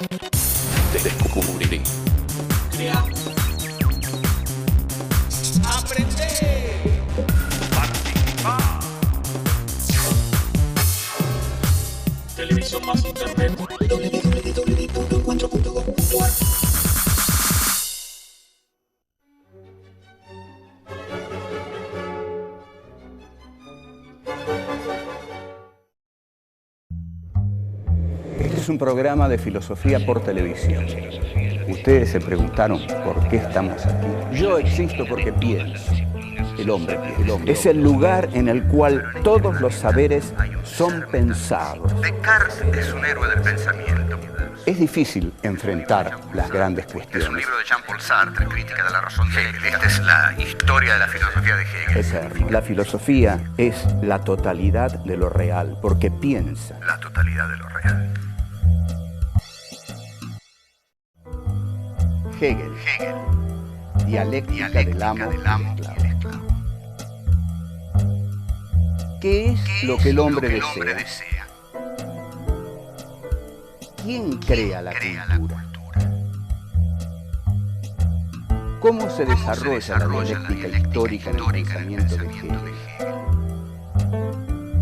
Descubrí. Crear. Aprender. Participar. Televisión más internet. www.encuentro.com.ar. Este es un programa de filosofía por televisión. Ustedes se preguntaron por qué estamos aquí. Yo existo porque pienso. El hombre es el lugar en el cual todos los saberes son pensados. Descartes es un héroe del pensamiento. Es difícil enfrentar las grandes cuestiones. Es un libro de Jean-Paul Sartre, Crítica de la razón de Hegel. Esta es la historia de la filosofía de Hegel. Eterno. La filosofía es la totalidad de lo real, porque piensa. La totalidad de lo real. Hegel. Dialéctica del amo y el esclavo. ¿Qué es lo que el hombre desea? ¿Quién crea la cultura? ¿Cómo se desarrolla la dialéctica histórica en el pensamiento de Hegel?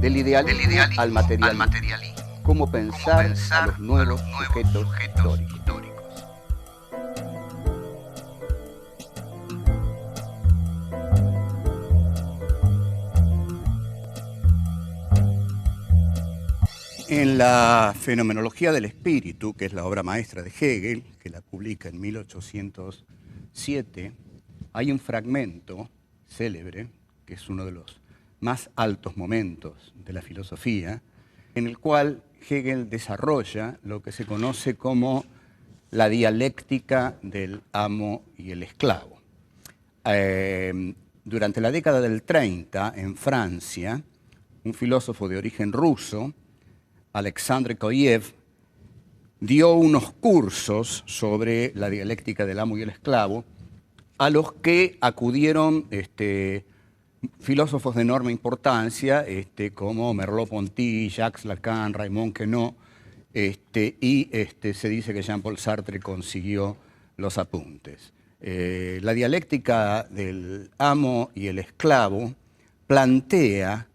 Del idealismo al materialismo. ¿Cómo pensar a los nuevos sujetos históricos? En la Fenomenología del Espíritu, que es la obra maestra de Hegel, que la publica en 1807, hay un fragmento célebre, que es uno de los más altos momentos de la filosofía, en el cual Hegel desarrolla lo que se conoce como la dialéctica del amo y el esclavo. Durante la década del 30, en Francia, un filósofo de origen ruso, Alexandre Koyev, dio unos cursos sobre la dialéctica del amo y el esclavo, a los que acudieron filósofos de enorme importancia, como Merleau-Ponty, Jacques Lacan, Raymond Queneau, y se dice que Jean-Paul Sartre consiguió los apuntes. La dialéctica del amo y el esclavo plantea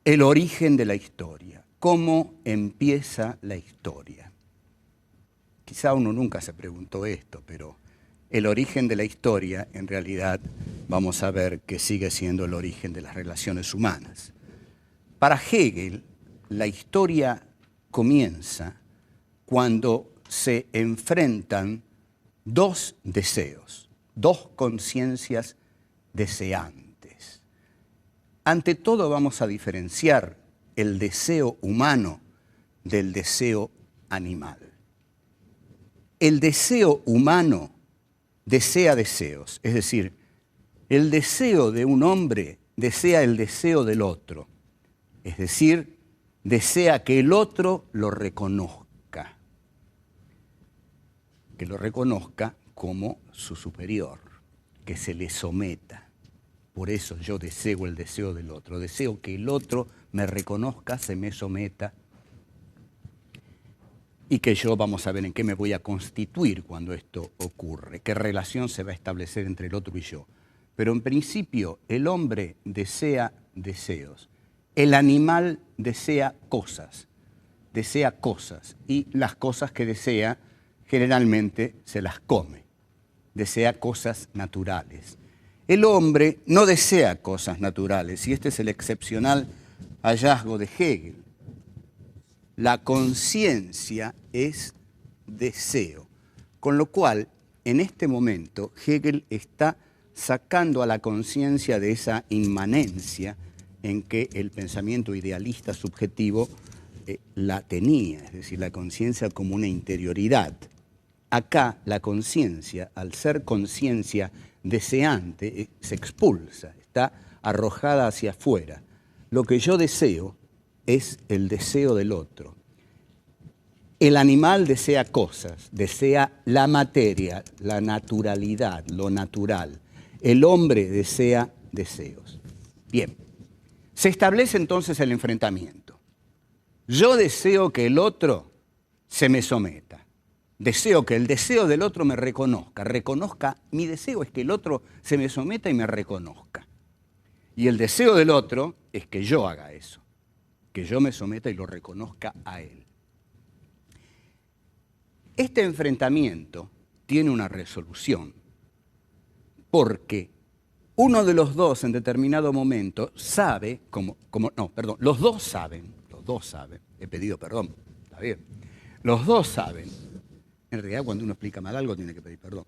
el origen de la historia. ¿Cómo empieza la historia? Quizá uno nunca se preguntó esto, pero el origen de la historia, en realidad, vamos a ver que sigue siendo el origen de las relaciones humanas. Para Hegel, la historia comienza cuando se enfrentan dos deseos, dos conciencias deseantes. Ante todo vamos a diferenciar el deseo humano del deseo animal. El deseo humano desea deseos, es decir, el deseo de un hombre desea el deseo del otro, es decir, desea que el otro lo reconozca, que lo reconozca como su superior, que se le someta. Por eso yo deseo el deseo del otro, deseo que el otro me reconozca, se me someta y que yo, vamos a ver en qué me voy a constituir cuando esto ocurre, qué relación se va a establecer entre el otro y yo. Pero en principio el hombre desea deseos, el animal desea cosas y las cosas que desea generalmente se las come, desea cosas naturales. El hombre no desea cosas naturales y este es el excepcional hallazgo de Hegel. La conciencia es deseo, con lo cual en este momento Hegel está sacando a la conciencia de esa inmanencia en que el pensamiento idealista subjetivo la tenía, es decir, la conciencia como una interioridad. Acá la conciencia, al ser conciencia deseante, se expulsa, está arrojada hacia afuera. Lo que yo deseo es el deseo del otro. El animal desea cosas, desea la materia, la naturalidad, lo natural. El hombre desea deseos. Bien, se establece entonces el enfrentamiento. Yo deseo que el otro se me someta. Deseo que el deseo del otro me reconozca. Mi deseo es que el otro se me someta y me reconozca. Y el deseo del otro es que yo haga eso, que yo me someta y lo reconozca a él. Este enfrentamiento tiene una resolución, porque uno de los dos en determinado momento sabe, los dos saben, he pedido perdón, está bien, los dos saben, en realidad cuando uno explica mal algo tiene que pedir perdón,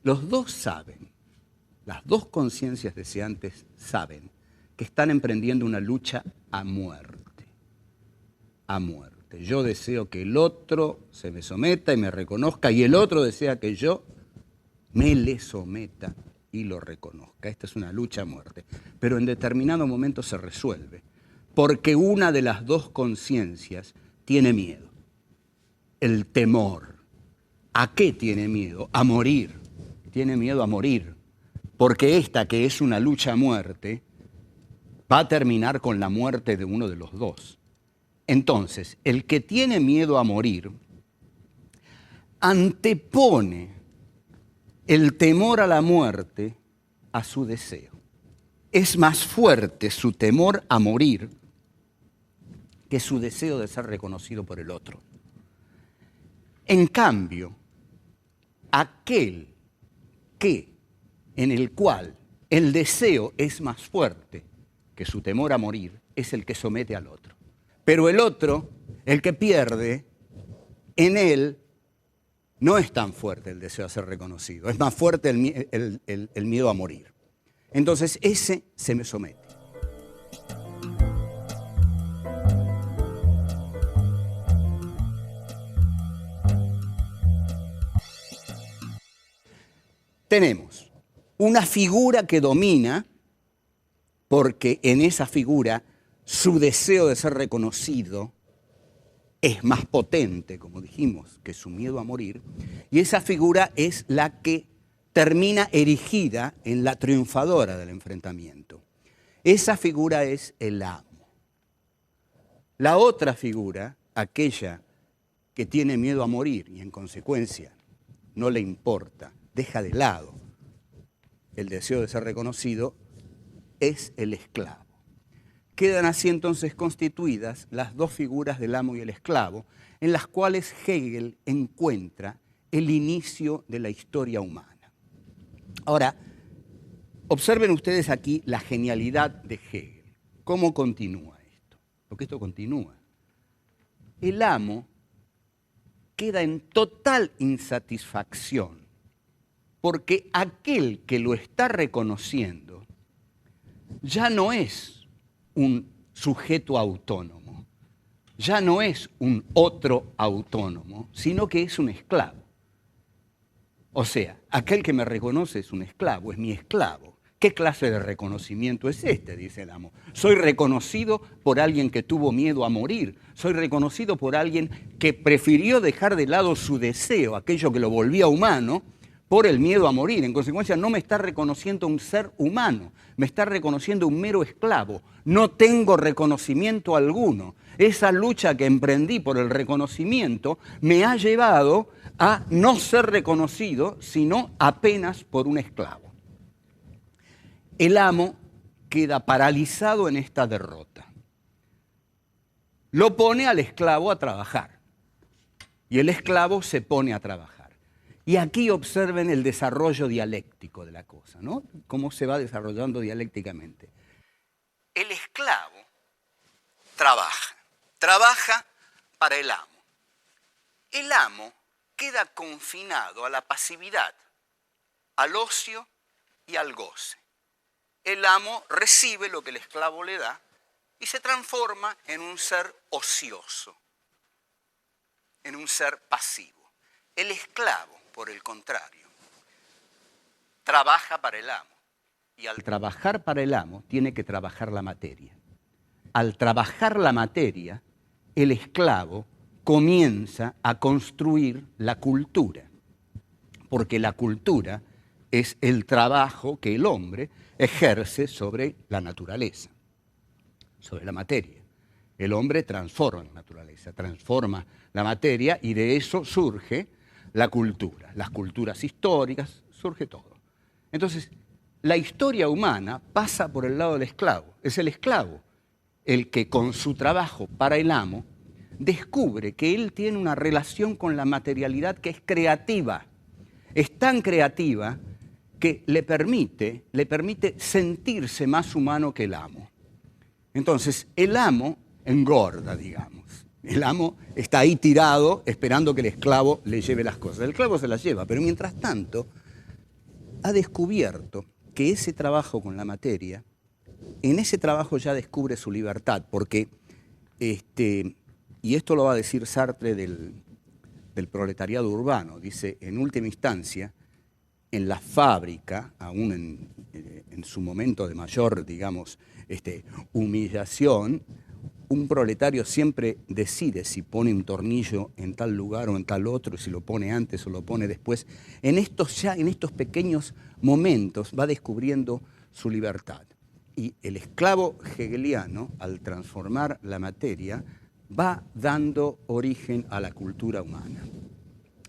los dos saben, las dos conciencias deseantes saben que están emprendiendo una lucha a muerte, a muerte. Yo deseo que el otro se me someta y me reconozca, y el otro desea que yo me le someta y lo reconozca. Esta es una lucha a muerte. Pero en determinado momento se resuelve, porque una de las dos conciencias tiene miedo. El temor. ¿A qué tiene miedo? A morir. Tiene miedo a morir. Porque esta, que es una lucha a muerte, va a terminar con la muerte de uno de los dos. Entonces, el que tiene miedo a morir antepone el temor a la muerte a su deseo. Es más fuerte su temor a morir que su deseo de ser reconocido por el otro. En cambio, aquel en el cual el deseo es más fuerte que su temor a morir es el que somete al otro. Pero el otro, el que pierde, en él no es tan fuerte el deseo de ser reconocido, es más fuerte el miedo a morir. Entonces ese se me somete. Tenemos una figura que domina, porque en esa figura su deseo de ser reconocido es más potente, como dijimos, que su miedo a morir, y esa figura es la que termina erigida en la triunfadora del enfrentamiento. Esa figura es el amo. La otra figura, aquella que tiene miedo a morir y en consecuencia no le importa, deja de lado el deseo de ser reconocido, es el esclavo. Quedan así entonces constituidas las dos figuras del amo y el esclavo, en las cuales Hegel encuentra el inicio de la historia humana. Ahora, observen ustedes aquí la genialidad de Hegel. ¿Cómo continúa esto? Porque esto continúa. El amo queda en total insatisfacción, porque aquel que lo está reconociendo ya no es un sujeto autónomo, ya no es un otro autónomo, sino que es un esclavo. O sea, aquel que me reconoce es un esclavo, es mi esclavo. ¿Qué clase de reconocimiento es este?, dice el amo. Soy reconocido por alguien que tuvo miedo a morir, soy reconocido por alguien que prefirió dejar de lado su deseo, aquello que lo volvía humano, por el miedo a morir. En consecuencia, no me está reconociendo un ser humano, me está reconociendo un mero esclavo. No tengo reconocimiento alguno. Esa lucha que emprendí por el reconocimiento me ha llevado a no ser reconocido, sino apenas por un esclavo. El amo queda paralizado en esta derrota. Lo pone al esclavo a trabajar y el esclavo se pone a trabajar. Y aquí observen el desarrollo dialéctico de la cosa, ¿no? Cómo se va desarrollando dialécticamente. El esclavo trabaja para el amo. El amo queda confinado a la pasividad, al ocio y al goce. El amo recibe lo que el esclavo le da y se transforma en un ser ocioso, en un ser pasivo. El esclavo, por el contrario, trabaja para el amo. Y al trabajar para el amo, tiene que trabajar la materia. Al trabajar la materia, el esclavo comienza a construir la cultura. Porque la cultura es el trabajo que el hombre ejerce sobre la naturaleza, sobre la materia. El hombre transforma la naturaleza, transforma la materia y de eso surge la cultura, las culturas históricas, surge todo. Entonces, la historia humana pasa por el lado del esclavo. Es el esclavo el que con su trabajo para el amo descubre que él tiene una relación con la materialidad que es creativa. Es tan creativa que le permite sentirse más humano que el amo. Entonces, el amo engorda, digamos. El amo está ahí tirado esperando que el esclavo le lleve las cosas. El esclavo se las lleva, pero mientras tanto ha descubierto que ese trabajo con la materia, en ese trabajo ya descubre su libertad, porque, y esto lo va a decir Sartre del proletariado urbano, dice, en última instancia, en la fábrica, aún en su momento de mayor, digamos, humillación, un proletario siempre decide si pone un tornillo en tal lugar o en tal otro, si lo pone antes o lo pone después. En estos pequeños momentos va descubriendo su libertad. Y el esclavo hegeliano, al transformar la materia, va dando origen a la cultura humana.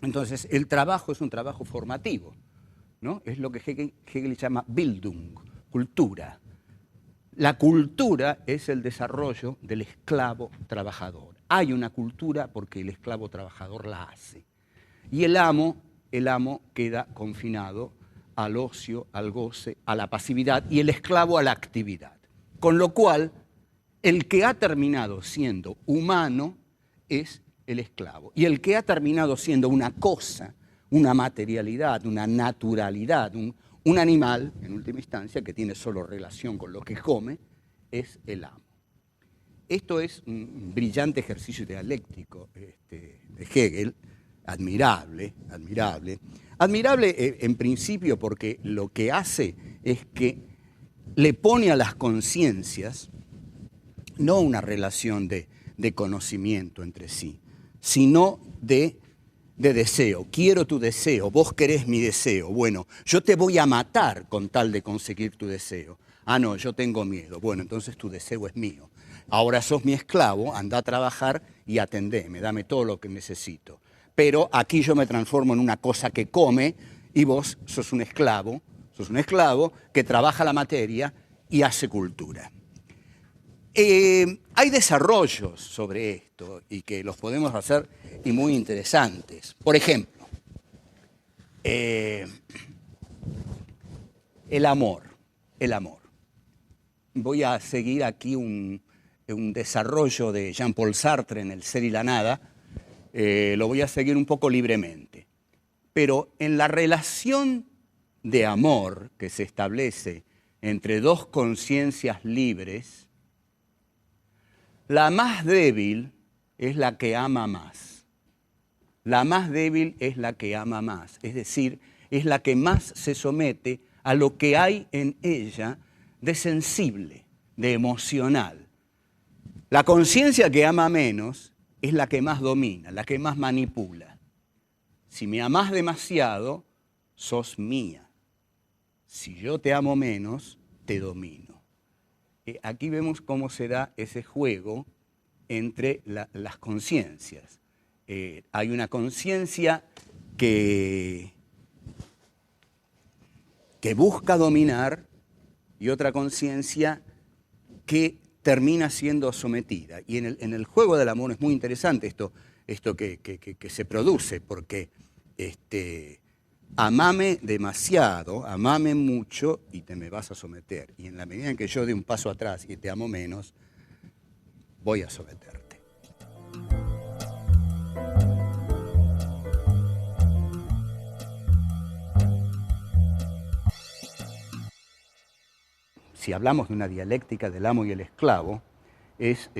Entonces, el trabajo es un trabajo formativo, ¿no? Es lo que Hegel llama Bildung, cultura. La cultura es el desarrollo del esclavo trabajador. Hay una cultura porque el esclavo trabajador la hace. Y el amo queda confinado al ocio, al goce, a la pasividad, y el esclavo a la actividad. Con lo cual, el que ha terminado siendo humano es el esclavo. Y el que ha terminado siendo una cosa, una materialidad, una naturalidad, un animal, en última instancia, que tiene solo relación con lo que come, es el amo. Esto es un brillante ejercicio dialéctico de Hegel, admirable. Admirable en principio porque lo que hace es que le pone a las conciencias no una relación de conocimiento entre sí, sino de deseo. Quiero tu deseo, vos querés mi deseo. Bueno, yo te voy a matar con tal de conseguir tu deseo. Ah, no, yo tengo miedo. Bueno, entonces tu deseo es mío. Ahora sos mi esclavo, anda a trabajar y atendeme, dame todo lo que necesito. Pero aquí yo me transformo en una cosa que come y vos sos un esclavo que trabaja la materia y hace cultura. Hay desarrollos sobre esto y que los podemos hacer y muy interesantes. Por ejemplo, el amor. Voy a seguir aquí un desarrollo de Jean-Paul Sartre en El ser y la nada. Lo voy a seguir un poco libremente. Pero en la relación de amor que se establece entre dos conciencias libres, la más débil es la que ama más. La más débil es la que ama más. Es decir, es la que más se somete a lo que hay en ella de sensible, de emocional. La conciencia que ama menos es la que más domina, la que más manipula. Si me amás demasiado, sos mía. Si yo te amo menos, te domino. Aquí vemos cómo se da ese juego entre las conciencias. Hay una conciencia que busca dominar y otra conciencia que termina siendo sometida. Y en el juego del amor es muy interesante esto que se produce, porque amame demasiado, amame mucho y te me vas a someter. Y en la medida en que yo dé un paso atrás y te amo menos, voy a someterte. Si hablamos de una dialéctica del amo y el esclavo, es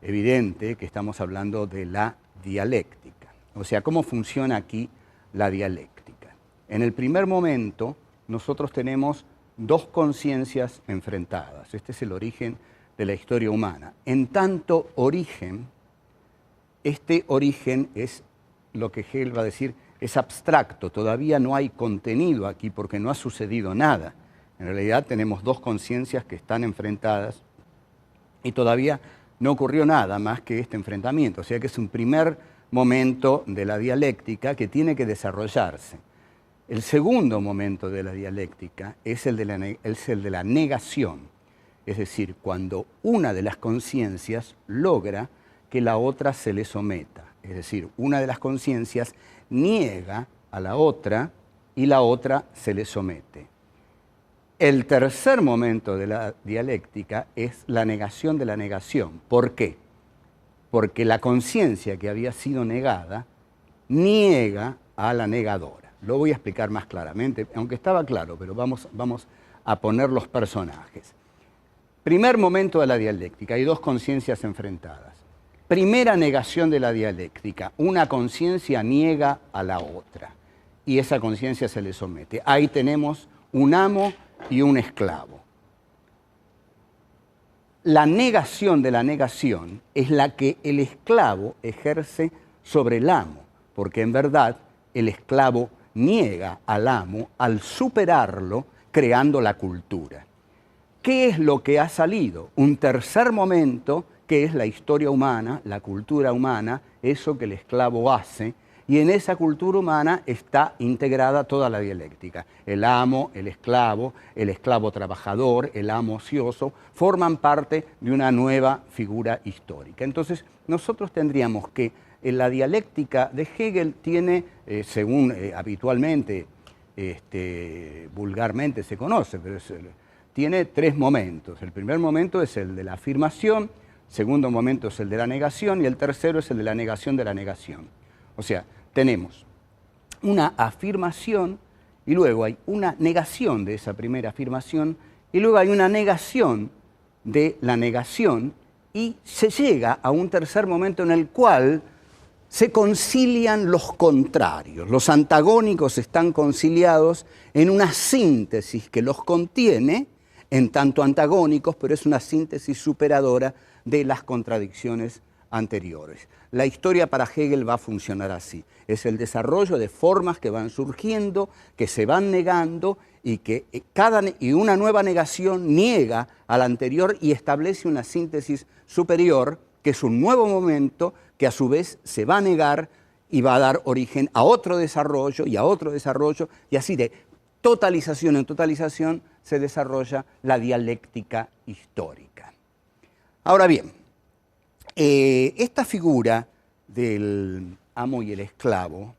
evidente que estamos hablando de la dialéctica. O sea, ¿cómo funciona aquí la dialéctica? En el primer momento, nosotros tenemos dos conciencias enfrentadas. Este es el origen de la historia humana. En tanto origen, este origen es lo que Hegel va a decir, es abstracto. Todavía no hay contenido aquí porque no ha sucedido nada. En realidad tenemos dos conciencias que están enfrentadas y todavía no ocurrió nada más que este enfrentamiento. O sea que es un primer momento de la dialéctica que tiene que desarrollarse. El segundo momento de la dialéctica es el de la negación, es decir, cuando una de las conciencias logra que la otra se le someta, es decir, una de las conciencias niega a la otra y la otra se le somete. El tercer momento de la dialéctica es la negación de la negación. ¿Por qué? Porque la conciencia que había sido negada niega a la negadora. Lo voy a explicar más claramente, aunque estaba claro, pero vamos a poner los personajes. Primer momento de la dialéctica, hay dos conciencias enfrentadas. Primera negación de la dialéctica, una conciencia niega a la otra y esa conciencia se le somete. Ahí tenemos un amo y un esclavo. La negación de la negación es la que el esclavo ejerce sobre el amo, porque en verdad el esclavo niega al amo al superarlo creando la cultura. ¿Qué es lo que ha salido? Un tercer momento que es la historia humana, la cultura humana, eso que el esclavo hace, y en esa cultura humana está integrada toda la dialéctica. El amo, el esclavo trabajador, el amo ocioso, forman parte de una nueva figura histórica. Entonces, nosotros tendríamos que la dialéctica de Hegel tiene, según habitualmente, vulgarmente se conoce, pero tiene tres momentos. El primer momento es el de la afirmación, el segundo momento es el de la negación y el tercero es el de la negación de la negación. O sea, tenemos una afirmación y luego hay una negación de esa primera afirmación y luego hay una negación de la negación y se llega a un tercer momento en el cual se concilian los contrarios. Los antagónicos están conciliados en una síntesis que los contiene en tanto antagónicos, pero es una síntesis superadora de las contradicciones anteriores. La historia para Hegel va a funcionar así. Es el desarrollo de formas que van surgiendo, que se van negando y que una nueva negación niega a la anterior y establece una síntesis superior, que es un nuevo momento que a su vez se va a negar y va a dar origen a otro desarrollo y a otro desarrollo, y así de totalización en totalización se desarrolla la dialéctica histórica. Ahora bien, esta figura del amo y el esclavo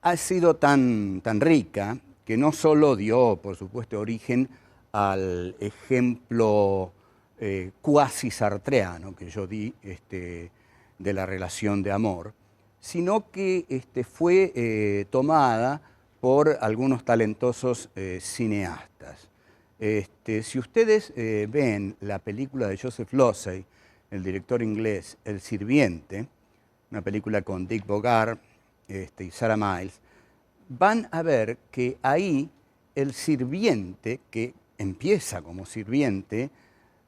ha sido tan rica que no solo dio, por supuesto, origen al ejemplo cuasi sartreano que yo di de la relación de amor, sino que fue tomada por algunos talentosos cineastas. Si ustedes ven la película de Joseph Losey, el director inglés, El Sirviente, una película con Dick Bogart y Sarah Miles, van a ver que ahí el sirviente, que empieza como sirviente,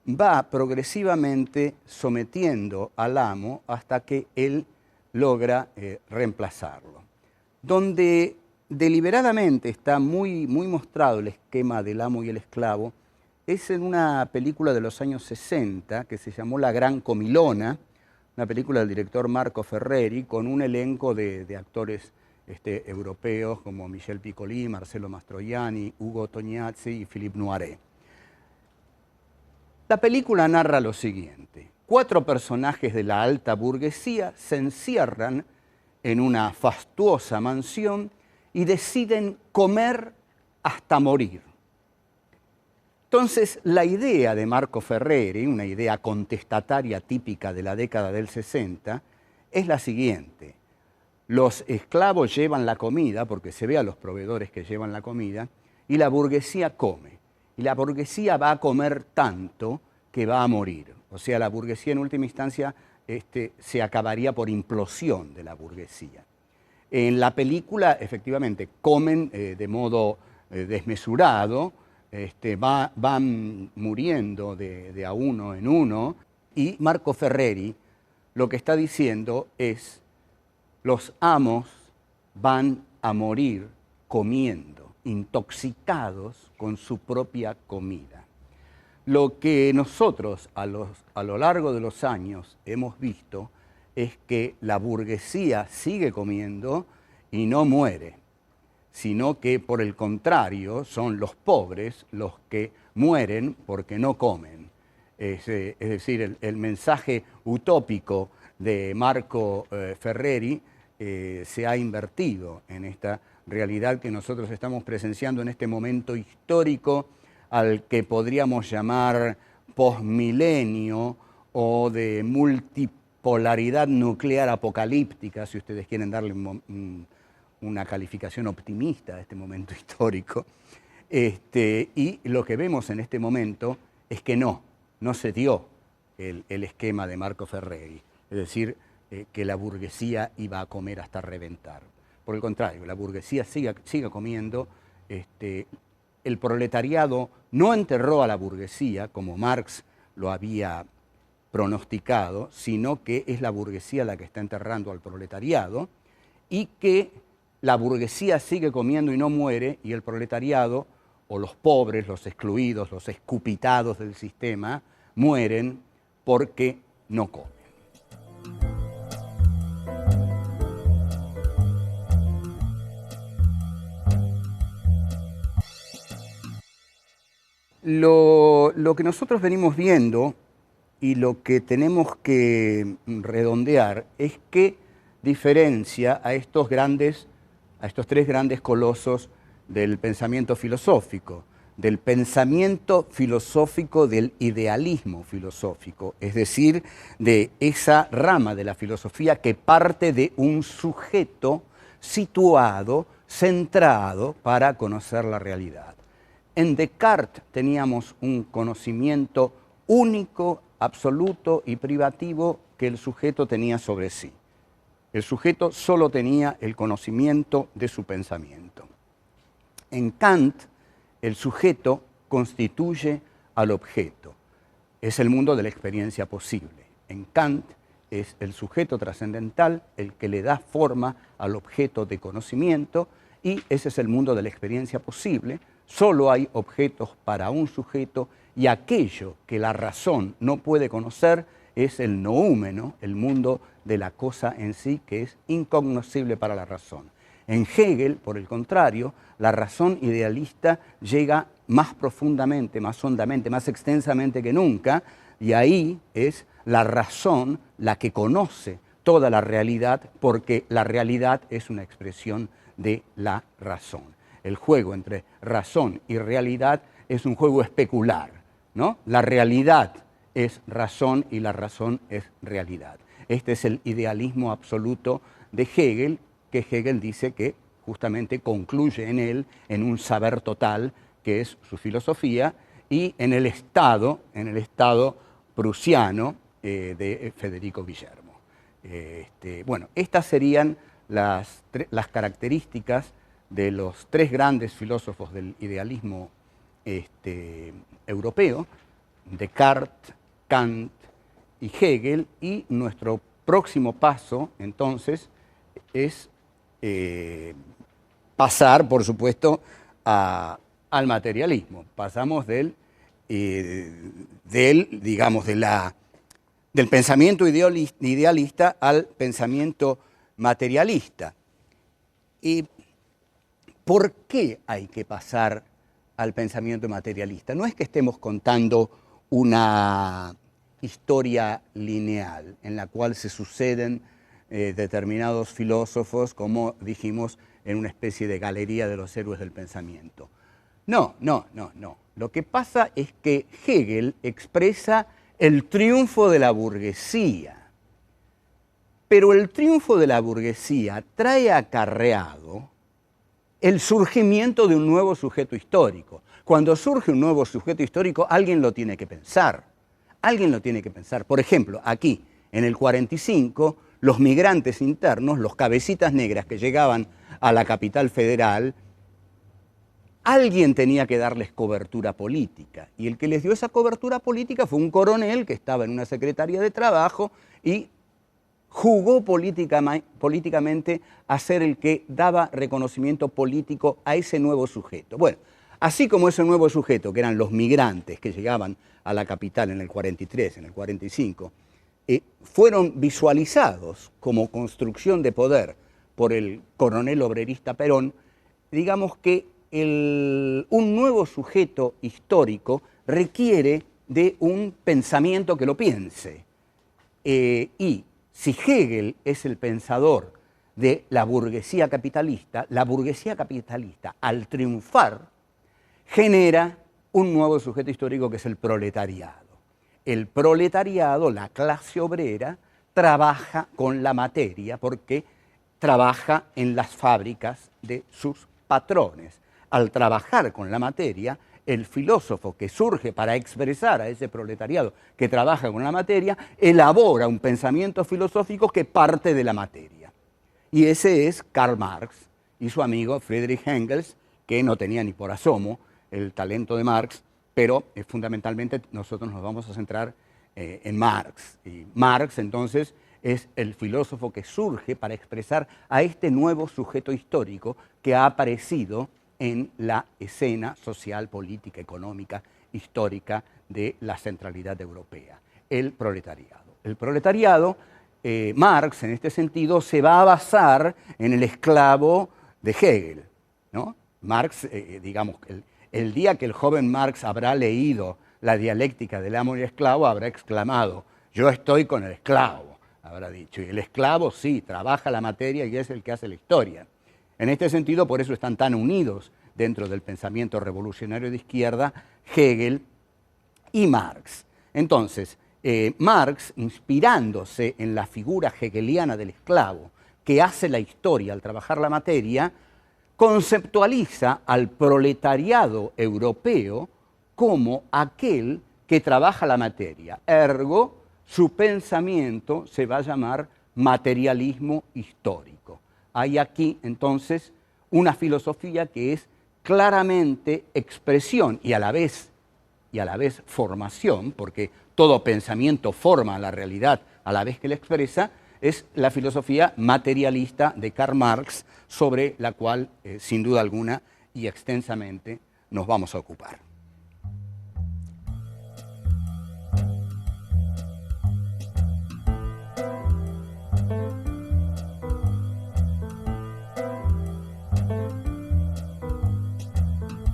va progresivamente sometiendo al amo hasta que él logra reemplazarlo. Donde deliberadamente está muy mostrado el esquema del amo y el esclavo es en una película de los años 60 que se llamó La Gran Comilona, una película del director Marco Ferreri con un elenco de actores europeos como Michel Piccoli, Marcello Mastroianni, Ugo Tognazzi y Philippe Noiret. La película narra lo siguiente: 4 personajes de la alta burguesía se encierran en una fastuosa mansión y deciden comer hasta morir. Entonces, la idea de Marco Ferreri, una idea contestataria típica de la década del 60, es la siguiente. Los esclavos llevan la comida, porque se ve a los proveedores que llevan la comida, y la burguesía come. Y la burguesía va a comer tanto que va a morir. O sea, la burguesía en última instancia se acabaría por implosión de la burguesía. En la película, efectivamente, comen de modo desmesurado, van muriendo de a uno en uno, y Marco Ferreri lo que está diciendo es: los amos van a morir comiendo, intoxicados con su propia comida. Lo que nosotros a lo largo de los años hemos visto es que la burguesía sigue comiendo y no muere, sino que por el contrario son los pobres los que mueren porque no comen. Es decir, el mensaje utópico de Marco Ferreri se ha invertido en esta realidad que nosotros estamos presenciando en este momento histórico al que podríamos llamar posmilenio o de multipolaridad nuclear apocalíptica, si ustedes quieren darle una calificación optimista a este momento histórico. Y lo que vemos en este momento es que no se dio el esquema de Marco Ferreri, es decir, que la burguesía iba a comer hasta reventar. Por el contrario, la burguesía sigue comiendo. El proletariado no enterró a la burguesía, como Marx lo había pronosticado, sino que es la burguesía la que está enterrando al proletariado, y que la burguesía sigue comiendo y no muere, y el proletariado, o los pobres, los excluidos, los escupitados del sistema, mueren porque no comen. Lo que nosotros venimos viendo y lo que tenemos que redondear es qué diferencia a estos tres grandes colosos del pensamiento filosófico, del idealismo filosófico, es decir, de esa rama de la filosofía que parte de un sujeto situado, centrado para conocer la realidad. En Descartes teníamos un conocimiento único, absoluto y privativo que el sujeto tenía sobre sí. El sujeto solo tenía el conocimiento de su pensamiento. En Kant, el sujeto constituye al objeto. Es el mundo de la experiencia posible. En Kant es el sujeto trascendental el que le da forma al objeto de conocimiento, y ese es el mundo de la experiencia posible. Solo hay objetos para un sujeto, y aquello que la razón no puede conocer es el noúmeno, el mundo de la cosa en sí, que es incognoscible para la razón. En Hegel, por el contrario, la razón idealista llega más profundamente, más hondamente, más extensamente que nunca, y ahí es la razón la que conoce toda la realidad, porque la realidad es una expresión de la razón. El juego entre razón y realidad es un juego especular, ¿no? La realidad es razón y la razón es realidad. Este es el idealismo absoluto de Hegel, que Hegel dice que justamente concluye en él en un saber total, que es su filosofía, y en el estado prusiano de Federico Guillermo. Bueno, estas serían las características de los tres grandes filósofos del idealismo europeo: Descartes, Kant y Hegel, y nuestro próximo paso, entonces, es pasar, por supuesto, al materialismo. Pasamos del pensamiento idealista al pensamiento materialista. ¿Y por qué hay que pasar al pensamiento materialista? No es que estemos contando una historia lineal en la cual se suceden determinados filósofos, como dijimos, en una especie de galería de los héroes del pensamiento. No. Lo que pasa es que Hegel expresa el triunfo de la burguesía, pero el triunfo de la burguesía trae acarreado el surgimiento de un nuevo sujeto histórico. Cuando surge un nuevo sujeto histórico, alguien lo tiene que pensar. Alguien lo tiene que pensar. Por ejemplo, aquí, en el 45, los migrantes internos, los cabecitas negras que llegaban a la capital federal, alguien tenía que darles cobertura política. Y el que les dio esa cobertura política fue un coronel que estaba en una secretaría de trabajo y jugó políticamente a ser el que daba reconocimiento político a ese nuevo sujeto. Bueno, así como ese nuevo sujeto, que eran los migrantes que llegaban a la capital en el 43, en el 45, fueron visualizados como construcción de poder por el coronel obrerista Perón, digamos que un nuevo sujeto histórico requiere de un pensamiento que lo piense. Y si Hegel es el pensador de la burguesía capitalista, al triunfar, genera un nuevo sujeto histórico que es el proletariado. El proletariado, la clase obrera, trabaja con la materia porque trabaja en las fábricas de sus patrones. Al trabajar con la materia, el filósofo que surge para expresar a ese proletariado que trabaja con la materia, elabora un pensamiento filosófico que parte de la materia. Y ese es Karl Marx y su amigo Friedrich Engels, que no tenía ni por asomo el talento de Marx, pero fundamentalmente nosotros nos vamos a centrar en Marx. Y Marx, entonces, es el filósofo que surge para expresar a este nuevo sujeto histórico que ha aparecido en la escena social, política, económica, histórica de la centralidad europea, el proletariado. El proletariado, Marx, en este sentido, se va a basar en el esclavo de Hegel, ¿no? Marx, digamos, el día que el joven Marx habrá leído la dialéctica del amo y esclavo, habrá exclamado, yo estoy con el esclavo, habrá dicho. Y el esclavo sí, trabaja la materia y es el que hace la historia. En este sentido, por eso están tan unidos dentro del pensamiento revolucionario de izquierda Hegel y Marx. Entonces, Marx, inspirándose en la figura hegeliana del esclavo, que hace la historia al trabajar la materia, conceptualiza al proletariado europeo como aquel que trabaja la materia. Ergo, su pensamiento se va a llamar materialismo histórico. Hay aquí, entonces, una filosofía que es claramente expresión y a la vez formación, porque todo pensamiento forma la realidad a la vez que la expresa, es la filosofía materialista de Karl Marx, sobre la cual, sin duda alguna y extensamente, nos vamos a ocupar.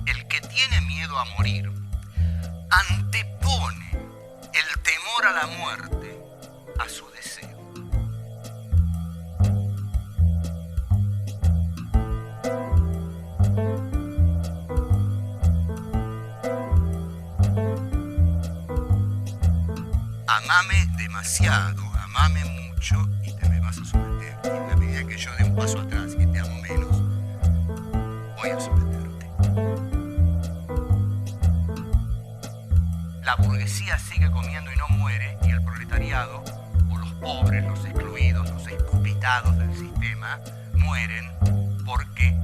El que tiene miedo a morir antepone el temor a la muerte a su deseo. Amame demasiado, amame mucho y te me vas a someter. Y en la medida que yo dé un paso atrás y te amo menos, voy a someterte. La burguesía sigue comiendo y no muere, y el proletariado, o los pobres, los excluidos, los escupitados del sistema, mueren porque